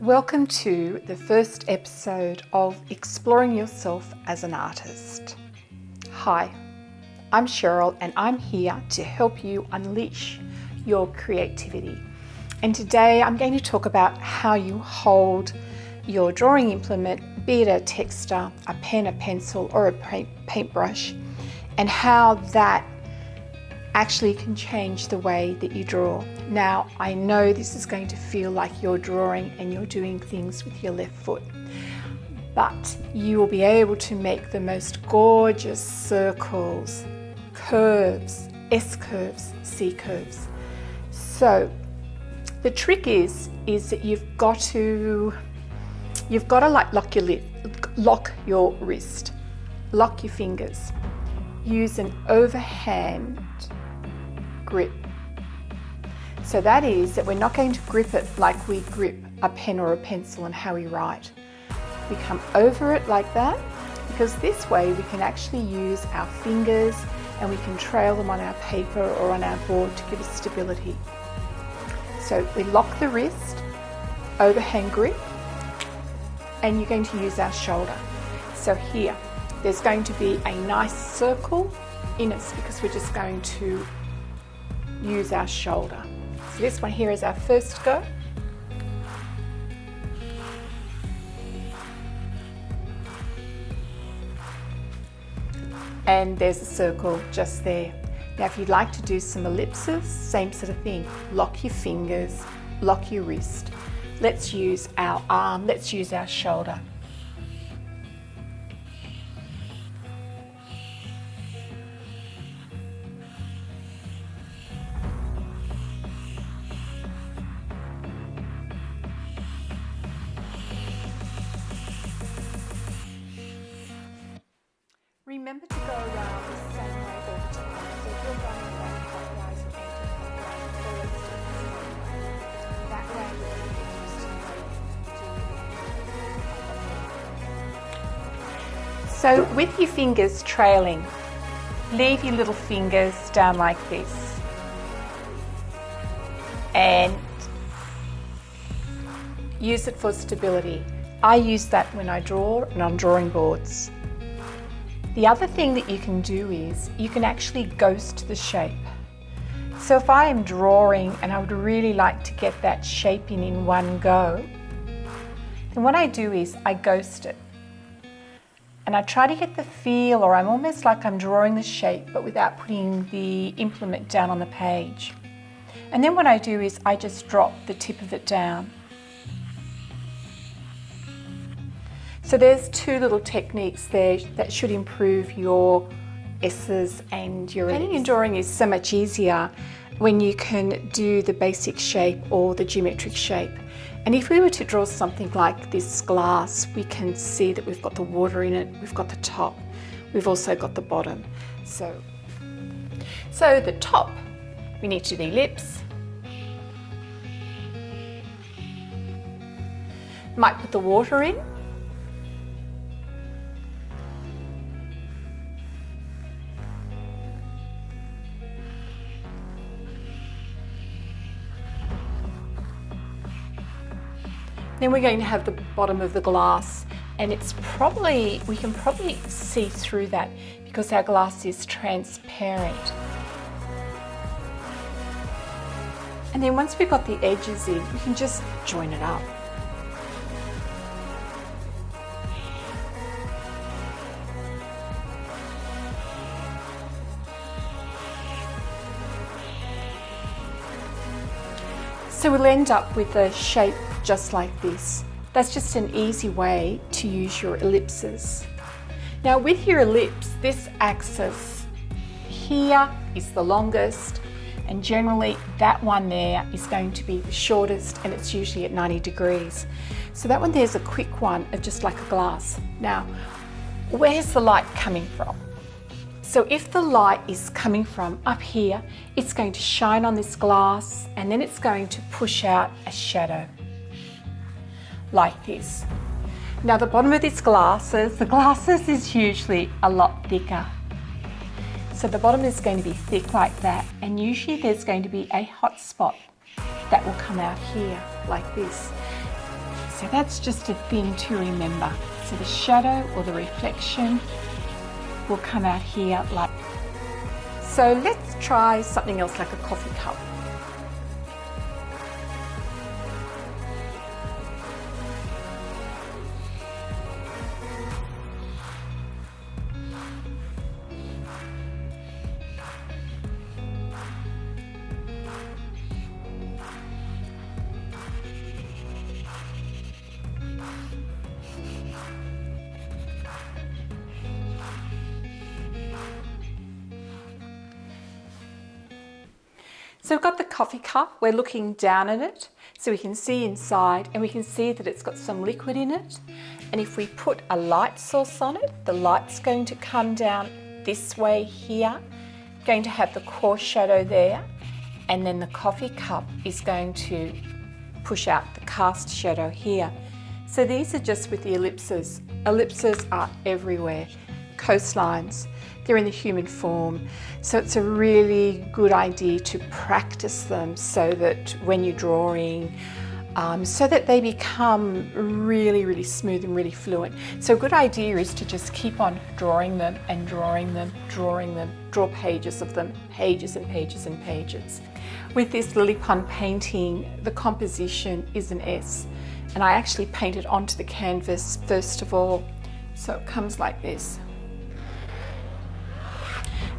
Welcome to the first episode of Exploring Yourself as an Artist. Hi, I'm Cheryl and I'm here to help you unleash your creativity. And today I'm going to talk about how you hold your drawing implement, be it a texter, a pen, a pencil, or a paintbrush, and how that actually can change the way that you draw. Now, I know this is going to feel like you're drawing and you're doing things with your left foot, but you will be able to make the most gorgeous circles, curves, S curves, C curves. So the trick is that you've got to like lock your wrist, lock your fingers, use an overhand grip. So that is that we're not going to grip it like we grip a pen or a pencil and how we write. We come over it like that because this way we can actually use our fingers and we can trail them on our paper or on our board to give us stability. So we lock the wrist, overhand grip, and you're going to use our shoulder. So here, there's going to be a nice circle in us because we're just going to use our shoulder. So this one here is our first go. And there's a circle just there. Now if you'd like to do some ellipses, same sort of thing. Lock your fingers, lock your wrist. Let's use our arm, let's use our shoulder. Remember to go around the same way all the time. So if you're going around clockwise or anti-clockwise, always do it the same way. That way you're going to get used to it. So with your fingers trailing, leave your little fingers down like this. And use it for stability. I use that when I draw and on drawing boards. The other thing that you can do is you can actually ghost the shape. So if I am drawing and I would really like to get that shape in one go, then what I do is I ghost it. And I try to get the feel, or I'm almost like I'm drawing the shape but without putting the implement down on the page. And then what I do is I just drop the tip of it down. So there's two little techniques there that should improve your S's and your Painting and drawing is so much easier when you can do the basic shape or the geometric shape. And if we were to draw something like this glass, we can see that we've got the water in it, we've got the top, we've also got the bottom. So the top, we need to do the ellipse. Might put the water in. Then we're going to have the bottom of the glass, and we can probably see through that because our glass is transparent. And then once we've got the edges in, we can just join it up. So we'll end up with a shape just like this. That's just an easy way to use your ellipses. Now with your ellipse, this axis here is the longest, and generally that one there is going to be the shortest, and it's usually at 90 degrees. So that one there's a quick one of just like a glass. Now, where's the light coming from? So if the light is coming from up here, it's going to shine on this glass and then it's going to push out a shadow like this. Now the bottom of this the glasses is usually a lot thicker. So the bottom is going to be thick like that, and usually there's going to be a hot spot that will come out here like this. So that's just a thing to remember. So the shadow or the reflection will come out here like. So let's try something else like a coffee cup. So we've got the coffee cup, we're looking down at it, so we can see inside and we can see that it's got some liquid in it. And if we put a light source on it, the light's going to come down this way here, going to have the core shadow there, and then the coffee cup is going to push out the cast shadow here. So these are just with the ellipses. Ellipses are everywhere. Coastlines, they're in the human form. So it's a really good idea to practice them so that when you're drawing, so that they become really, really smooth and really fluent. So a good idea is to just keep on drawing them and drawing them, drawing them, draw pages of them, pages and pages and pages. With this lily pond painting, the composition is an S, and I actually painted onto the canvas first of all. So it comes like this.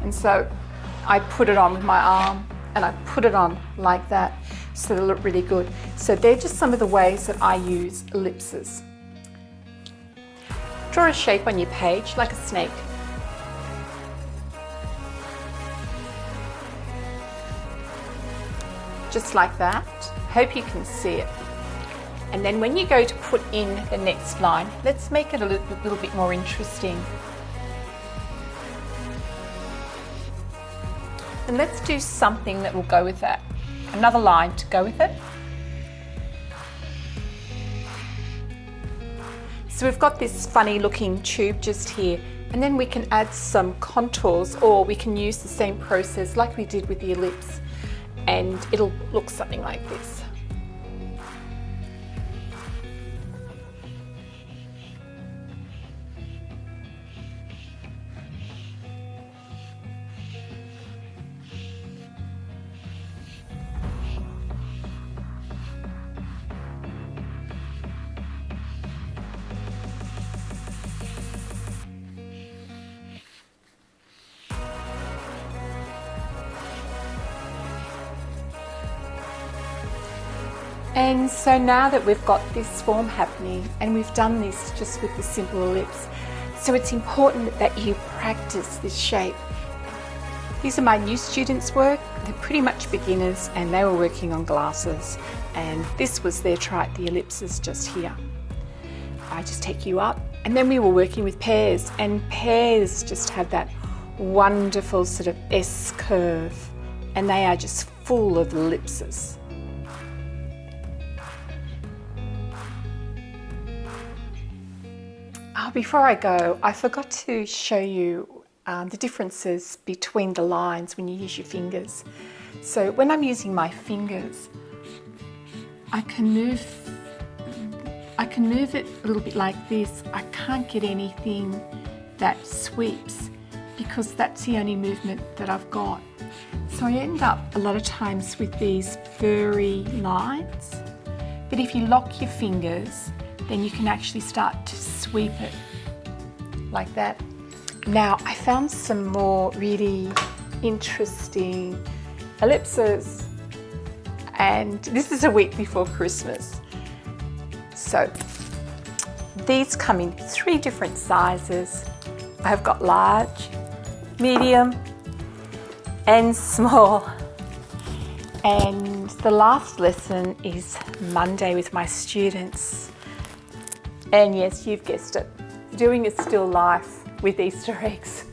And so I put it on with my arm and I put it on like that so they look really good. So they're just some of the ways that I use ellipses. Draw a shape on your page like a snake. Just like that. Hope you can see it. And then when you go to put in the next line, let's make it a little bit more interesting. And let's do something that will go with that. Another line to go with it. So we've got this funny looking tube just here, and then we can add some contours, or we can use the same process like we did with the ellipse, and it'll look something like this. And so now that we've got this form happening, and we've done this just with the simple ellipse, so it's important that you practice this shape. These are my new students' work. They're pretty much beginners, and they were working on glasses, and this was their try at the ellipses just here. I just take you up, and then we were working with pairs, and pairs just have that wonderful sort of S curve, and they are just full of ellipses. Before I go, I forgot to show you the differences between the lines when you use your fingers. So when I'm using my fingers, I can move it a little bit like this. I can't get anything that sweeps because that's the only movement that I've got. So I end up a lot of times with these furry lines. But if you lock your fingers, then you can actually start to sweep it like that. Now I found some more really interesting ellipses, and this is a week before Christmas. So these come in 3 different sizes. I've got large, medium and small. And the last lesson is Monday with my students. And yes, you've guessed it, doing a still life with Easter eggs.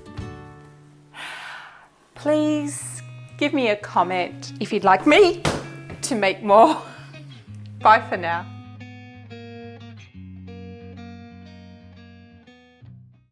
Please give me a comment if you'd like me to make more. Bye for now.